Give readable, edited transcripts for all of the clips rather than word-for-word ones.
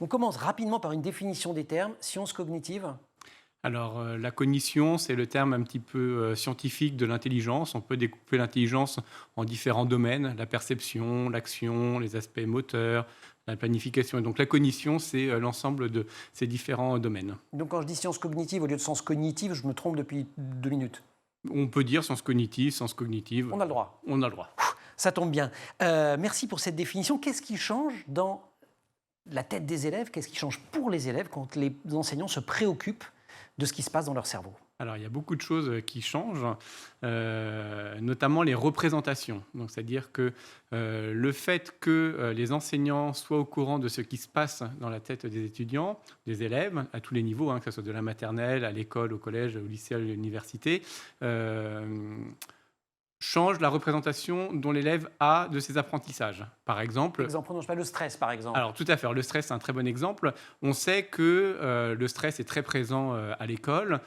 On commence rapidement par une définition des termes. Sciences cognitives. Alors, la cognition, c'est le terme un petit peu scientifique de l'intelligence. On peut découper l'intelligence en différents domaines, la perception, l'action, les aspects moteurs, la planification. Et donc, la cognition, c'est l'ensemble de ces différents domaines. Donc quand je dis sciences cognitives au lieu de sens cognitive, je me trompe depuis 2 minutes. On peut dire science cognitive. On a le droit. On a le droit. Ça tombe bien. Merci pour cette définition. Qu'est-ce qui change dans la tête des élèves? Qu'est-ce qui change pour les élèves quand les enseignants se préoccupent de ce qui se passe dans leur cerveau? Alors, il y a beaucoup de choses qui changent, notamment les représentations. Donc, c'est-à-dire que le fait que les enseignants soient au courant de ce qui se passe dans la tête des étudiants, des élèves, à tous les niveaux, que ce soit de la maternelle, à l'école, au collège, au lycée, à l'université, change la représentation dont l'élève a de ses apprentissages. Par exemple, Prenons pas le stress, par exemple. alors, tout à fait. Alors, le stress, c'est un très bon exemple. On sait que le stress est très présent à l'école,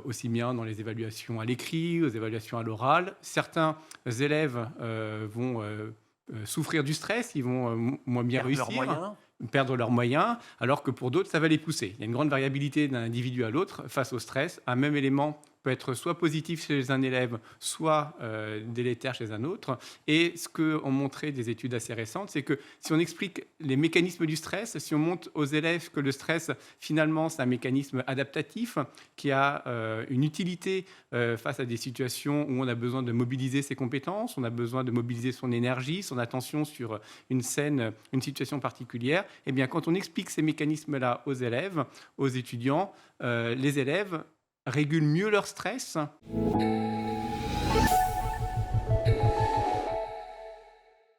aussi bien dans les évaluations à l'écrit, aux évaluations à l'oral. Certains élèves vont souffrir du stress, ils vont moins bien Perdent leurs réussir, moyens. perdre leurs moyens, alors que pour d'autres, ça va les pousser. Il y a une grande variabilité d'un individu à l'autre face au stress. Un même élément peut être soit positif chez un élève, soit délétère chez un autre. Et ce qu'ont montré des études assez récentes, c'est que si on explique les mécanismes du stress, si on montre aux élèves que le stress, finalement, c'est un mécanisme adaptatif qui a une utilité face à des situations où on a besoin de mobiliser ses compétences, on a besoin de mobiliser son énergie, son attention sur une scène, une situation particulière, eh bien, quand on explique ces mécanismes-là aux élèves, aux étudiants, les élèves régulent mieux leur stress